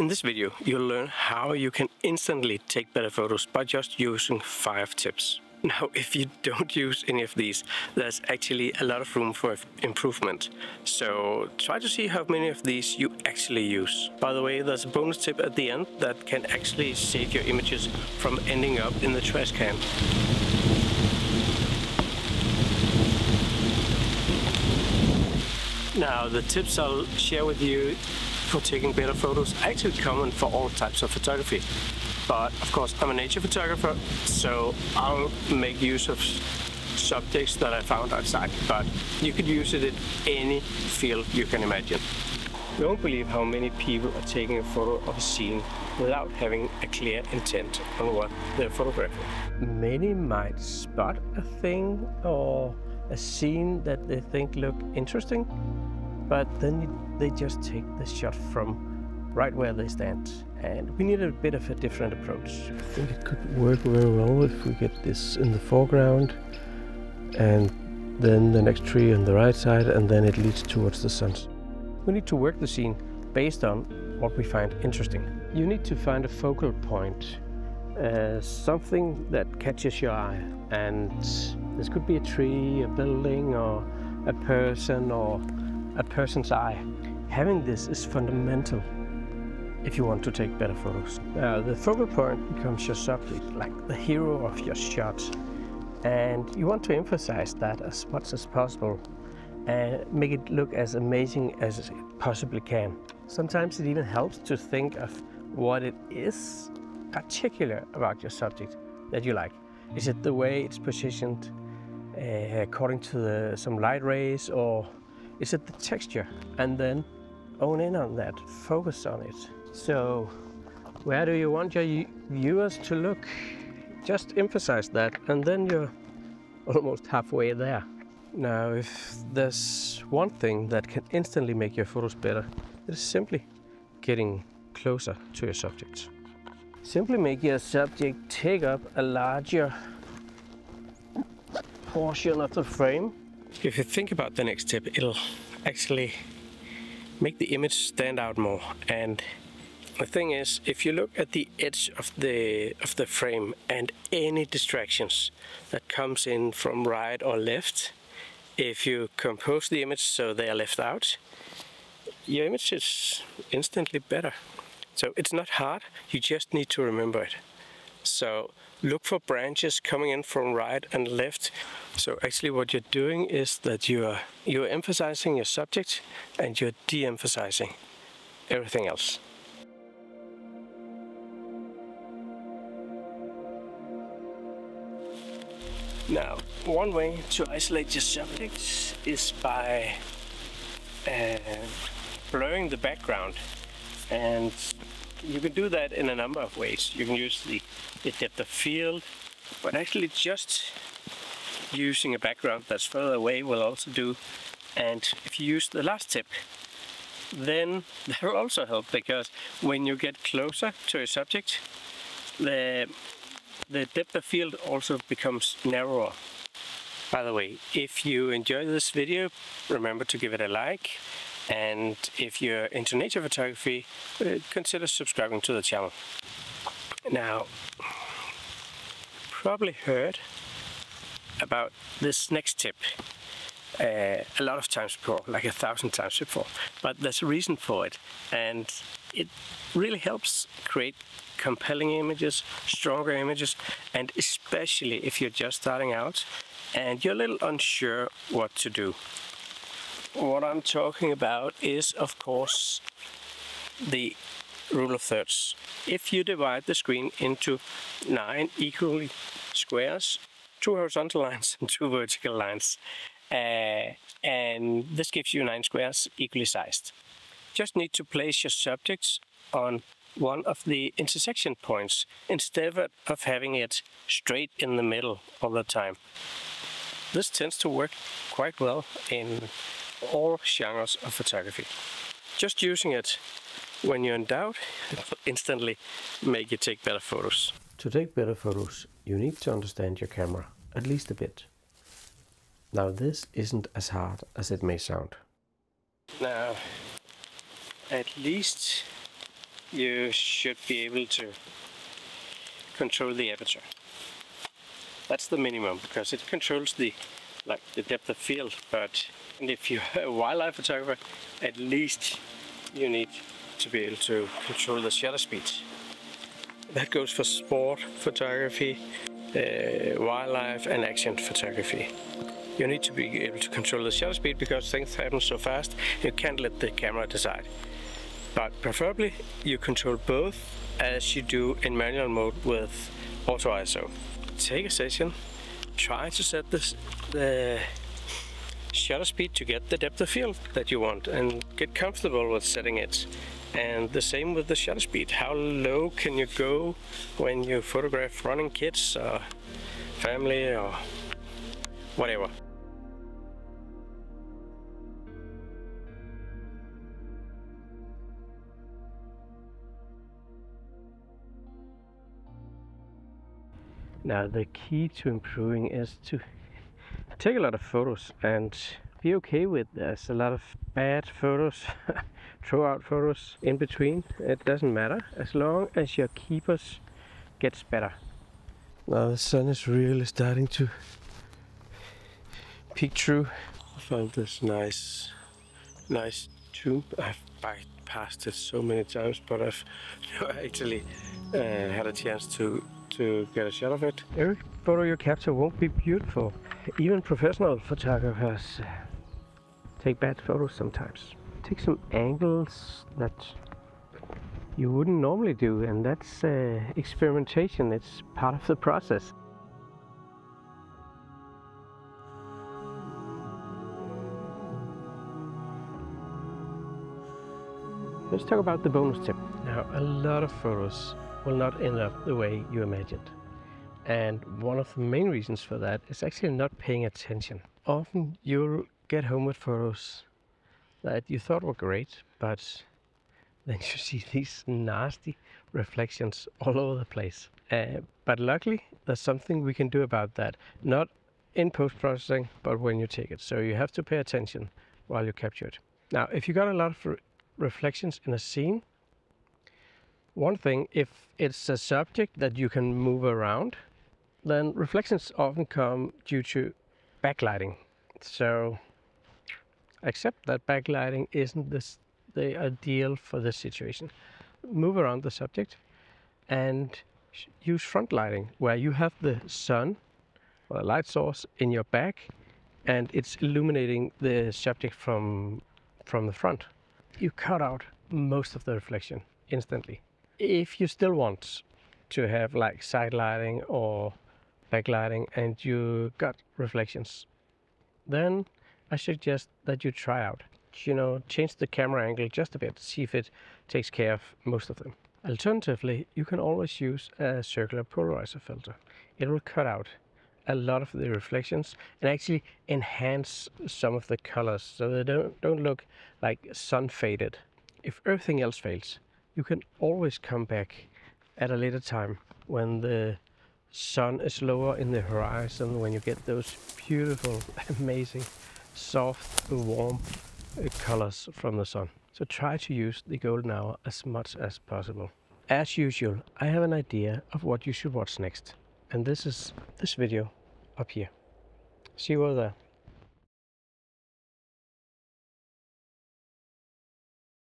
In this video, you'll learn how you can instantly take better photos by just using 5 tips. Now, if you don't use any of these, there's actually a lot of room for improvement. So try to see how many of these you actually use. By the way, there's a bonus tip at the end that can actually save your images from ending up in the trash can. Now, the tips I'll share with you for taking better photos are actually common for all types of photography. But of course, I'm a nature photographer, so I'll make use of subjects that I found outside, but you could use it in any field you can imagine. You won't believe how many people are taking a photo of a scene without having a clear intent on what they're photographing. Many might spot a thing or a scene that they think look interesting, but then they just take the shot from right where they stand. And we need a bit of a different approach. I think it could work very well if we get this in the foreground and then the next tree on the right side, and then it leads towards the sun. We need to work the scene based on what we find interesting. You need to find a focal point, something that catches your eye, and this could be a tree, a building, or a person, or a person's eye. Having this is fundamental if you want to take better photos. The focal point becomes your subject, like the hero of your shot. And you want to emphasize that as much as possible and make it look as amazing as it possibly can. Sometimes it even helps to think of what it is particular about your subject that you like. Is it the way it's positioned according to some light rays, or is it the texture? And then own in on that, focus on it. So where do you want your viewers to look? Just emphasize that, and then you're almost halfway there. Now, if there's one thing that can instantly make your photos better, it is simply getting closer to your subject. Simply make your subject take up a larger portion of the frame. If you think about the next tip, it'll actually make the image stand out more. And the thing is, if you look at the edge of the frame and any distractions that comes in from right or left, if you compose the image so they are left out, your image is instantly better. So it's not hard, you just need to remember it. So look for branches coming in from right and left. So actually what you're doing is that you're emphasizing your subject and you're de-emphasizing everything else. Now, one way to isolate your subject is by blurring the background, and you can do that in a number of ways. You can use the depth of field, but actually just using a background that's further away will also do. And if you use the last tip, then that will also help, because when you get closer to a subject, the depth of field also becomes narrower. By the way, if you enjoyed this video, remember to give it a like. And if you're into nature photography, consider subscribing to the channel. Now, probably heard about this next tip a lot of times before, like 1,000 times before, but there's a reason for it, and it really helps create compelling images, stronger images, and especially if you're just starting out and you're a little unsure what to do. What I'm talking about is, of course, the rule of thirds. If you divide the screen into 9 equally squares, 2 horizontal lines and 2 vertical lines, and this gives you 9 squares equally sized. Just need to place your subjects on one of the intersection points instead of having it straight in the middle all the time. This tends to work quite well in all genres of photography. Just using it when you're in doubt, it will instantly make you take better photos. To take better photos, you need to understand your camera, at least a bit. Now, this isn't as hard as it may sound. Now, at least you should be able to control the aperture. That's the minimum, because it controls the depth of field. But if you're a wildlife photographer, at least you need to be able to control the shutter speed. That goes for sport photography, wildlife and action photography. You need to be able to control the shutter speed because things happen so fast, you can't let the camera decide. But preferably you control both, as you do in manual mode with auto ISO. Take a session, try to set the shutter speed to get the depth of field that you want and get comfortable with setting it. And the same with the shutter speed. How low can you go when you photograph running kids or family or whatever? Now the key to improving is to take a lot of photos and be okay with there's a lot of bad photos, throw out photos in between. It doesn't matter as long as your keepers gets better. Now the sun is really starting to peek through. I found this nice tomb. I've bypassed it so many times, but I've never actually had a chance to get a shot of it. Every photo you capture won't be beautiful. Even professional photographers take bad photos sometimes. Take some angles that you wouldn't normally do, and that's experimentation. It's part of the process. Let's talk about the bonus tip. Now, a lot of photos will not end up the way you imagined. And one of the main reasons for that is actually not paying attention. Often you'll get home with photos that you thought were great, but then you see these nasty reflections all over the place. But luckily, there's something we can do about that. Not in post-processing, but when you take it. So you have to pay attention while you capture it. Now, if you got a lot of reflections in a scene, one thing, if it's a subject that you can move around, then reflections often come due to backlighting. So accept that backlighting isn't the ideal for this situation. Move around the subject and use front lighting, where you have the sun or a light source in your back and it's illuminating the subject from the front. You cut out most of the reflection instantly. If you still want to have like side lighting or backlighting and you got reflections, then I suggest that you try out, change the camera angle just a bit, see if it takes care of most of them. Alternatively, you can always use a circular polarizer filter. It will cut out a lot of the reflections and actually enhance some of the colors so they don't look like sun faded. If everything else fails, you can always come back at a later time when the sun is lower in the horizon, when you get those beautiful, amazing, soft, warm colors from the sun. So try to use the golden hour as much as possible. As usual, I have an idea of what you should watch next, and this is this video up here. See you over there.